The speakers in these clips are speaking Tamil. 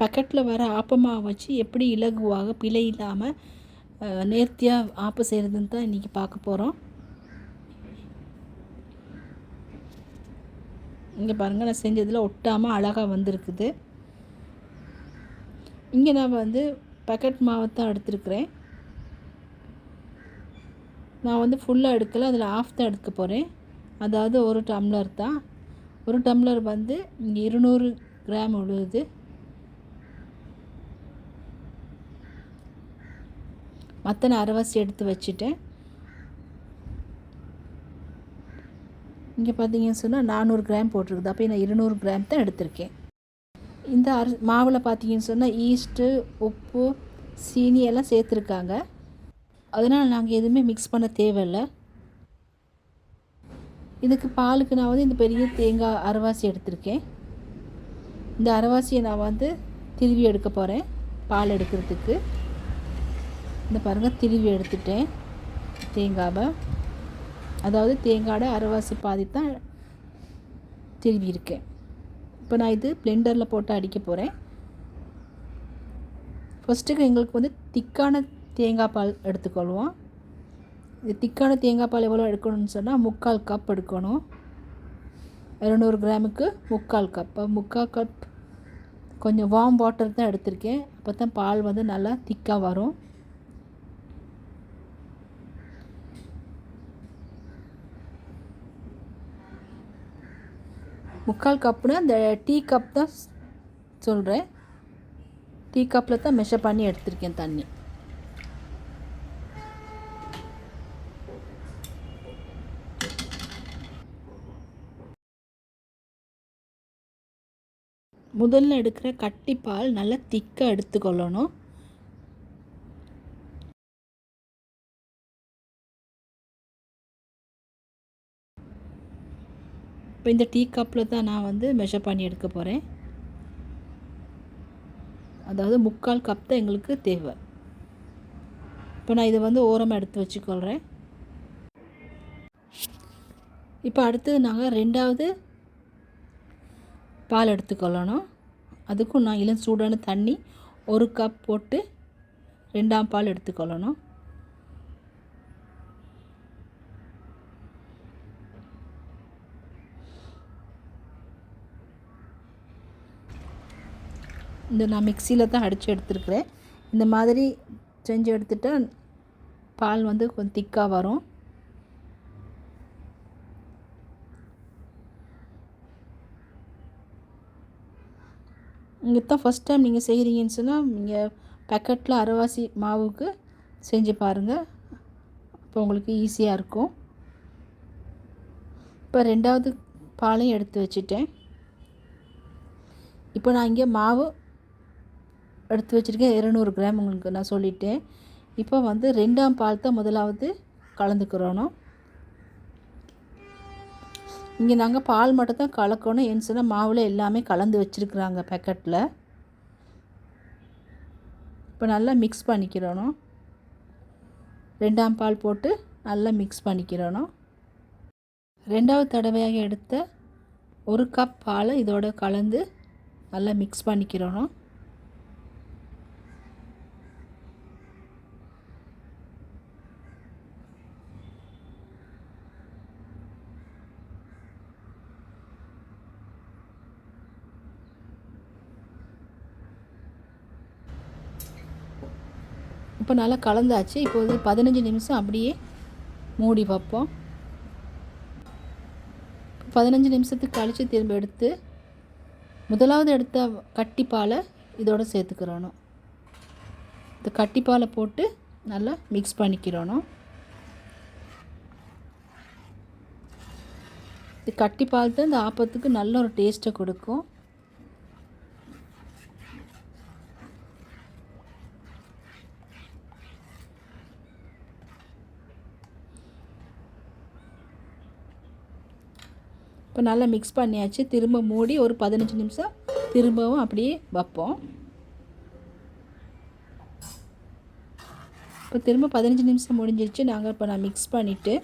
பக்கெட்டில் வர ஆப்பமாவை வச்சு எப்படி இலகுவாக பிழை இல்லாமல் நேர்த்தியாக ஆப்பம் செய்கிறதுன்னு தான் இன்றைக்கி பார்க்க போகிறோம். இங்கே பாருங்கள், நான் செஞ்சதில் ஒட்டாமல் அழகாக வந்திருக்குது. இங்கே நான் வந்து பக்கெட் மாவை தான் எடுத்துருக்கிறேன். நான் வந்து ஃபுல்லாக எடுக்கலை, அதில் ஆஃப் தான் எடுக்க போகிறேன். அதாவது 1 டம்ளர் தான். 1 டம்ளர் வந்து இங்கே 200 கிராம் விழுது. மற்ற நான் அரைவாசி எடுத்து வச்சுட்டேன். இங்கே பார்த்தீங்கன்னு சொன்னால் 400 கிராம் போட்டிருக்குது. அப்போ நான் 200 கிராம் தான் எடுத்திருக்கேன். இந்த மாவில் பார்த்தீங்கன்னு சொன்னால் ஈஸ்ட்டு, உப்பு, சீனி எல்லாம் சேர்த்துருக்காங்க. அதனால் நாங்கள் எதுவுமே மிக்ஸ் பண்ண தேவையில்லை. இதுக்கு பாலுக்கு நான் வந்து இந்த பெரிய தேங்காய் அரைவாசி எடுத்திருக்கேன். இந்த அரைவாசியை நான் வந்து திருவி எடுக்க போகிறேன் பால் எடுக்கிறதுக்கு. இந்த பாருங்கள், திருவி எடுத்துட்டேன் தேங்காவை. அதாவது தேங்காயோட அரைவாசி பாதி தான் திருவி இருக்கேன். இப்போ நான் இது பிளெண்டரில் போட்டு அடிக்க போகிறேன். ஃபஸ்ட்டுக்கு எங்களுக்கு வந்து திக்கான தேங்காய் பால் எடுத்துக்கொள்வோம். இது திக்கான தேங்காய் பால் எவ்வளோ எடுக்கணும்னு சொன்னால் 3/4 கப் எடுக்கணும். 200 கிராமுக்கு 3/4 கப். 3/4 கப் கொஞ்சம் வார்ம் வாட்டர் தான் எடுத்திருக்கேன். அப்போ தான் பால் வந்து நல்லா திக்காக வரும். முக்கால் கப்புனா இந்த டீ கப் தான் சொல்கிறேன். டீ கப்பில் தான் மெஷர் பண்ணி எடுத்திருக்கேன் தண்ணி. முதல்ல எடுக்கிற கட்டி பால் நல்லா திக்காக எடுத்துக்கொள்ளணும். இப்போ இந்த டீ கப்பில் தான் நான் வந்து மெஷர் பண்ணி எடுக்க போகிறேன். அதாவது 3/4 கப் தான் எங்களுக்கு தேவை. இப்போ நான் இதை வந்து ஓரமாக எடுத்து வச்சுக்கொள்கிறேன். இப்போ அடுத்தது நாங்கள் 2வது பால் எடுத்துக்கொள்ளணும். அதுக்கும் நான் இளம் சூடான தண்ணி 1 கப் போட்டு 2ஆம் பால் எடுத்துக்கொள்ளணும். இந்த நான் மிக்சியில் தான் அடித்து எடுத்துருக்கிறேன். இந்த மாதிரி செஞ்சு எடுத்துட்டா பால் வந்து கொஞ்சம் திக்காக வரும். இங்கே தான் ஃபஸ்ட் டைம் நீங்கள் செய்கிறீங்கன்னு சொன்னால் நீங்கள் பேக்கெட்டில் அரைவாசி மாவுக்கு செஞ்சு பாருங்கள். இப்போ உங்களுக்கு ஈஸியாக இருக்கும். இப்போ 2வது பாலையும் எடுத்து வச்சுட்டேன். இப்போ நான் இங்கே மாவு எடுத்து வச்சுருக்கேன் 200 கிராம் உங்களுக்கு நான் சொல்லிட்டேன். இப்போ வந்து 2ஆம் பால் தான் முதலாவது கலந்துக்கிறோம். இங்கே நாங்கள் பால் மட்டும் தான் கலக்கணும். ஏன்னு சொன்னால் மாவில் எல்லாமே கலந்து வச்சுருக்குறாங்க பேக்கெட்டில். இப்போ நல்லா மிக்ஸ் பண்ணிக்கிறணும். 2ஆம் பால் போட்டு நல்லா மிக்ஸ் பண்ணிக்கிறணும். 2வது தடவையாக எடுத்த 1 கப் பாலை இதோட கலந்து நல்லா மிக்ஸ் பண்ணிக்கிறணும். இப்போ நல்லா கலந்தாச்சு. இப்போது 15 நிமிஷம் அப்படியே மூடி வைப்போம். 15 நிமிஷத்துக்கு கழித்து திரும்ப எடுத்து முதலாவது எடுத்த கட்டிப்பாலை இதோடு சேர்த்துக்கிறணும். இந்த கட்டிப்பாலை போட்டு நல்லா மிக்ஸ் பண்ணிக்கிறணும். இது கட்டிப்பால் தான் இந்த ஆப்பத்துக்கு நல்ல ஒரு டேஸ்ட்டை கொடுக்கும். இப்போ நல்லா மிக்ஸ் பண்ணியாச்சு. திரும்ப மூடி ஒரு 15 நிமிஷம் திரும்பவும் அப்படியே வைப்போம். இப்போ திரும்ப 15 நிமிஷம் முடிஞ்சிருச்சு. இப்போ நான் மிக்ஸ் பண்ணிவிட்டு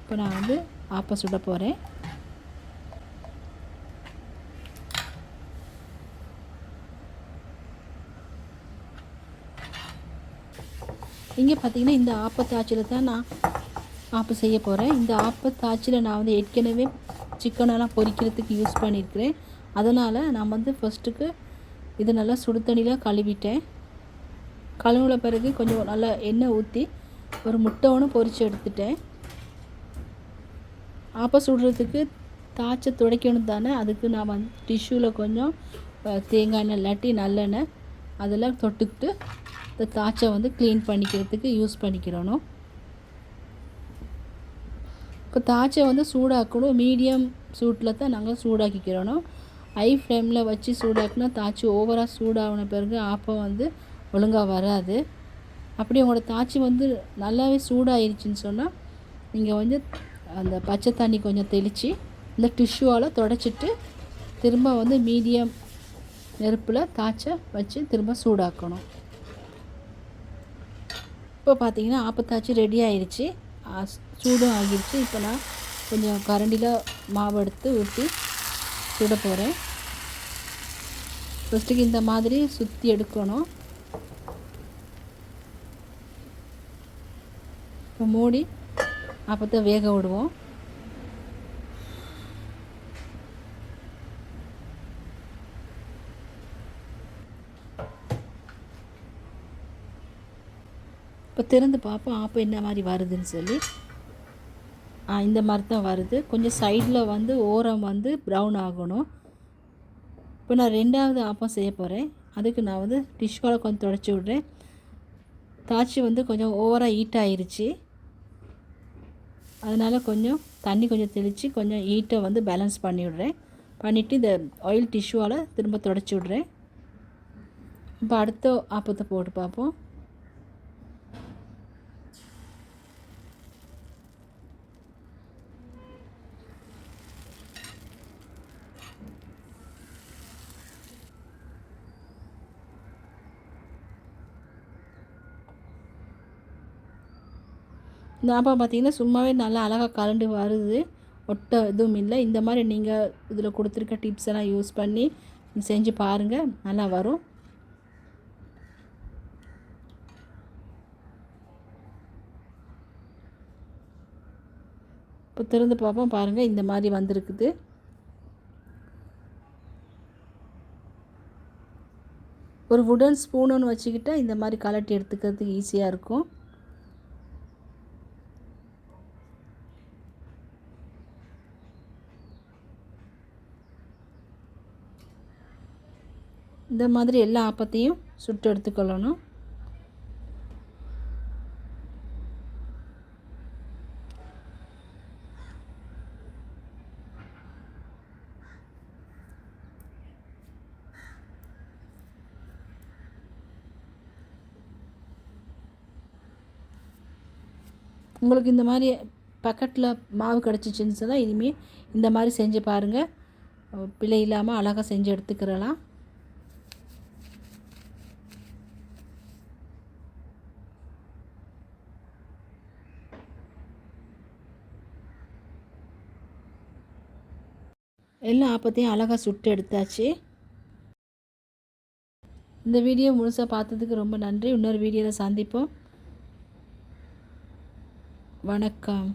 இப்போ நான் வந்து ஆப்பம் சுட போகிறேன். இங்கே பார்த்தீங்கன்னா இந்த ஆப்பத்தாச்சில் தான் நான் ஆப்பு செய்ய போகிறேன். இந்த ஆப்பத்தாச்சில் நான் வந்து ஏற்கனவே சிக்கனெல்லாம் பொரிக்கிறதுக்கு யூஸ் பண்ணியிருக்கிறேன். அதனால் நான் வந்து ஃபஸ்ட்டுக்கு இது நல்லா சுடு தண்ணியில் கழுவிட்டேன். கழுவுன பிறகு கொஞ்சம் நல்லா எண்ணெய் ஊற்றி ஒரு முட்டை ஒன்று பொரித்து எடுத்துட்டேன். ஆப்ப சுடுறதுக்கு தாய்ச்ச துடைக்கணும் தானே, அதுக்கு நான் வந்து டிஷ்யூவில் கொஞ்சம் தேங்காய் எண்ணெய் இல்லாட்டி நல்லெண்ணெய் அதெல்லாம் தொட்டுக்கிட்டு இந்த தாய்ச்சை வந்து க்ளீன் பண்ணிக்கிறதுக்கு யூஸ் பண்ணிக்கிறணும். இப்போ தாய்ச்சை வந்து சூடாக்கணும். மீடியம் சூட்டில் தான் நாங்கள் சூடாக்கிக்கிறணும். ஹை ஃப்ளேமில் வச்சு சூடாக்கினா தாய்ச்சி ஓவராக சூடாகின பிறகு ஆப்பம் வந்து ஒழுங்காக வராது. அப்படி உங்களோட தாய்ச்சி வந்து நல்லாவே சூடாகிருச்சின்னு சொன்னால் நீங்கள் வந்து அந்த பச்சை தண்ணி கொஞ்சம் தெளித்து இந்த டிஷ்யூவால் தொடச்சிட்டு திரும்ப வந்து மீடியம் நெருப்பில் தாய்ச்சை வச்சு திரும்ப சூடாக்கணும். இப்போ பார்த்தீங்கன்னா ஆப்பத்தாச்சி ரெடி ஆயிடுச்சு, சூடும் ஆகிடுச்சு. இப்போ நான் கொஞ்சம் கரண்டியில் மாவு எடுத்து ஊற்றி சுட போகிறேன். ஃபஸ்ட்டுக்கு இந்த மாதிரி சுற்றி எடுக்கணும். இப்போ மூடி அப்போ வேக விடுவோம். இப்போ திறந்து பார்ப்போம் ஆப்பம் என்ன மாதிரி வருதுன்னு சொல்லி. இந்த மாதிரி தான் வருது. கொஞ்சம் சைடில் வந்து ஓரம் வந்து ப்ரௌன் ஆகணும். இப்போ நான் ரெண்டாவது ஆப்பம் செய்ய போகிறேன். அதுக்கு நான் வந்து டிஷ்யூவால் கொஞ்சம் துடைச்சி விட்றேன். தாய்ச்சி வந்து கொஞ்சம் ஓவராக ஹீட் ஆகிருச்சு. அதனால் கொஞ்சம் தண்ணி கொஞ்சம் தெளித்து கொஞ்சம் ஹீட்டை வந்து பேலன்ஸ் பண்ணி விட்றேன். பண்ணிவிட்டு இந்த ஆயில் டிஷ்யூவால் திரும்ப துடைச்சி விட்றேன். இப்போ அடுத்த ஆப்பத்தை போட்டு பார்ப்போம். இந்த ஆப்பம் பார்த்திங்கன்னா சும்மாவே நல்லா அழகாக கலண்டு வருது, ஒட்ட எதுவும் இல்லை. இந்த மாதிரி நீங்கள் இதில் கொடுத்துருக்க டிப்ஸ் எல்லாம் யூஸ் பண்ணி செஞ்சு பாருங்கள், நல்லா வரும். இப்போ திறந்து பார்ப்போம். பாருங்கள் இந்த மாதிரி வந்திருக்குது. ஒரு வுடன் ஸ்பூன் ஒன்று வச்சுக்கிட்டால் இந்த மாதிரி கலட்டி எடுத்துக்கிறதுக்கு ஈஸியாக இருக்கும். இந்த மாதிரி எல்லா ஆப்பத்தையும் சுட்டு எடுத்துக்கொள்ளணும். உங்களுக்கு இந்த மாதிரி பக்கெட்டில் மாவு கிடச்சிச்சின்னு சொன்னால் இனிமேல் இந்த மாதிரி செஞ்சு பாருங்கள், பிழை இல்லாமல் அழகாக செஞ்சு எடுத்துக்கிறலாம். எல்லா ஆப்பத்தையும் அழகாக சுட்டு எடுத்தாச்சு. இந்த வீடியோ முழுசாக பார்த்ததுக்கு ரொம்ப நன்றி. இன்னொரு வீடியோவில் சந்திப்போம். வணக்கம்.